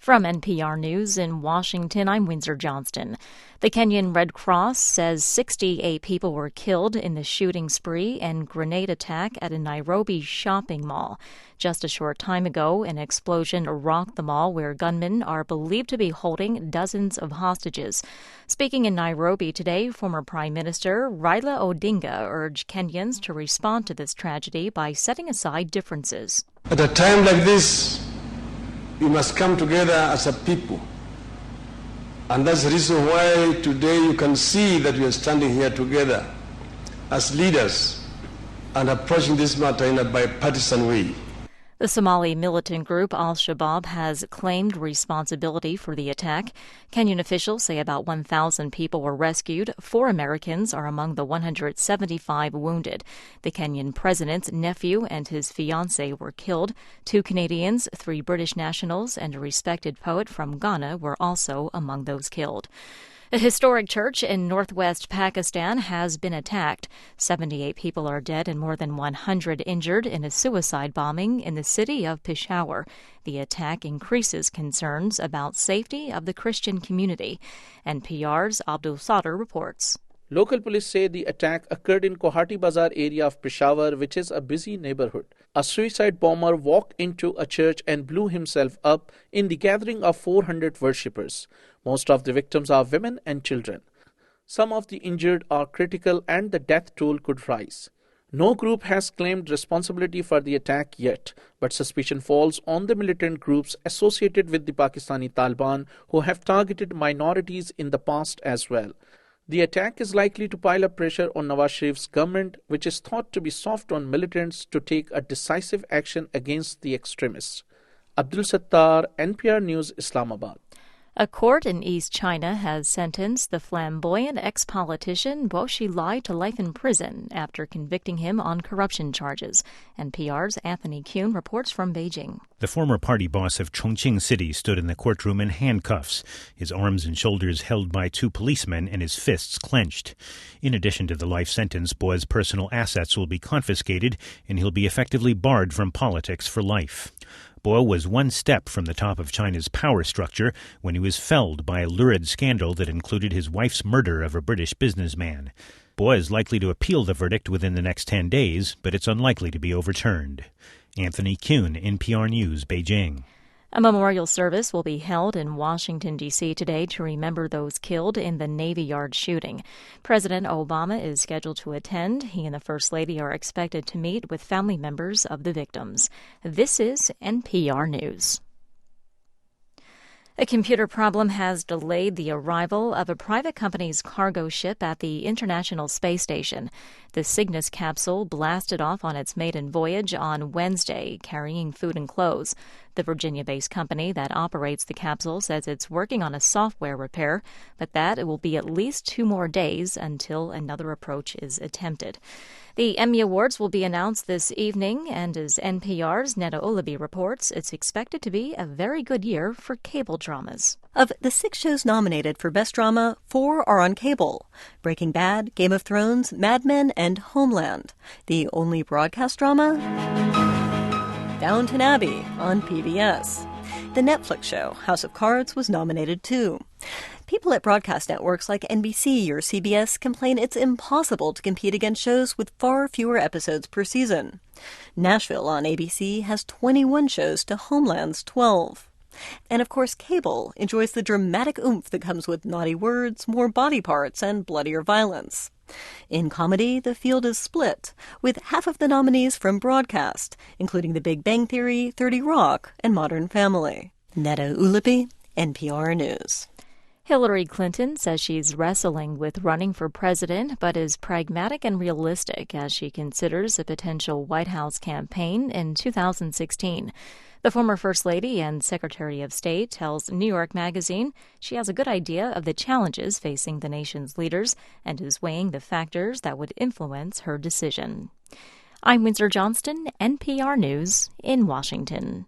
From NPR News in Washington, I'm Windsor Johnston. The Kenyan Red Cross says 68 people were killed in the shooting spree and grenade attack at a Nairobi shopping mall. Just a short time ago, an explosion rocked the mall where gunmen are believed to be holding dozens of hostages. Speaking in Nairobi today, former Prime Minister Raila Odinga urged Kenyans to respond to this tragedy by setting aside differences. At a time like this, we must come together as a people. And that's the reason why today you can see that we are standing here together as leaders and approaching this matter in a bipartisan way. The Somali militant group Al-Shabaab has claimed responsibility for the attack. Kenyan officials say about 1,000 people were rescued. 4 Americans are among the 175 wounded. The Kenyan president's nephew and his fiancée were killed. 2 Canadians, 3 British nationals, and a respected poet from Ghana were also among those killed. A historic church in northwest Pakistan has been attacked. 78 people are dead and more than 100 injured in a suicide bombing in the city of Peshawar. The attack increases concerns about safety of the Christian community. NPR's Abdul Sadr reports. Local police say the attack occurred in Kohati Bazar area of Peshawar, which is a busy neighborhood. A suicide bomber walked into a church and blew himself up in the gathering of 400 worshippers. Most of the victims are women and children. Some of the injured are critical and the death toll could rise. No group has claimed responsibility for the attack yet, but suspicion falls on the militant groups associated with the Pakistani Taliban who have targeted minorities in the past as well. The attack is likely to pile up pressure on Nawaz Sharif's government, which is thought to be soft on militants, to take a decisive action against the extremists. Abdul Sattar, NPR News, Islamabad. A court in East China has sentenced the flamboyant ex-politician Bo Xilai to life in prison after convicting him on corruption charges. NPR's Anthony Kuhn reports from Beijing. The former party boss of Chongqing City stood in the courtroom in handcuffs, his arms and shoulders held by 2 policemen and his fists clenched. In addition to the life sentence, Bo's personal assets will be confiscated and he'll be effectively barred from politics for life. Bo was one step from the top of China's power structure when he was felled by a lurid scandal that included his wife's murder of a British businessman. Bo is likely to appeal the verdict within the next 10 days, but it's unlikely to be overturned. Anthony Kuhn, NPR News, Beijing. A memorial service will be held in Washington, D.C. today to remember those killed in the Navy Yard shooting. President Obama is scheduled to attend. He and the First Lady are expected to meet with family members of the victims. This is NPR News. A computer problem has delayed the arrival of a private company's cargo ship at the International Space Station. The Cygnus capsule blasted off on its maiden voyage on Wednesday, carrying food and clothes. The Virginia-based company that operates the capsule says it's working on a software repair, but that it will be at least 2 more days until another approach is attempted. The Emmy Awards will be announced this evening, and as NPR's Neda Ulabi reports, it's expected to be a very good year for cable dramas. Of the 6 shows nominated for Best Drama, 4 are on cable: Breaking Bad, Game of Thrones, Mad Men, and Homeland. The only broadcast drama? Downton Abbey on PBS. The Netflix show House of Cards was nominated too. People at broadcast networks like NBC or CBS complain it's impossible to compete against shows with far fewer episodes per season. Nashville on ABC has 21 shows to Homeland's 12. And of course, cable enjoys the dramatic oomph that comes with naughty words, more body parts, and bloodier violence. In comedy, the field is split, with half of the nominees from broadcast, including The Big Bang Theory, 30 Rock, and Modern Family. Neda Ulabi, NPR News. Hillary Clinton says she's wrestling with running for president, but is pragmatic and realistic as she considers a potential White House campaign in 2016. The former First Lady and Secretary of State tells New York Magazine she has a good idea of the challenges facing the nation's leaders and is weighing the factors that would influence her decision. I'm Windsor Johnston, NPR News in Washington.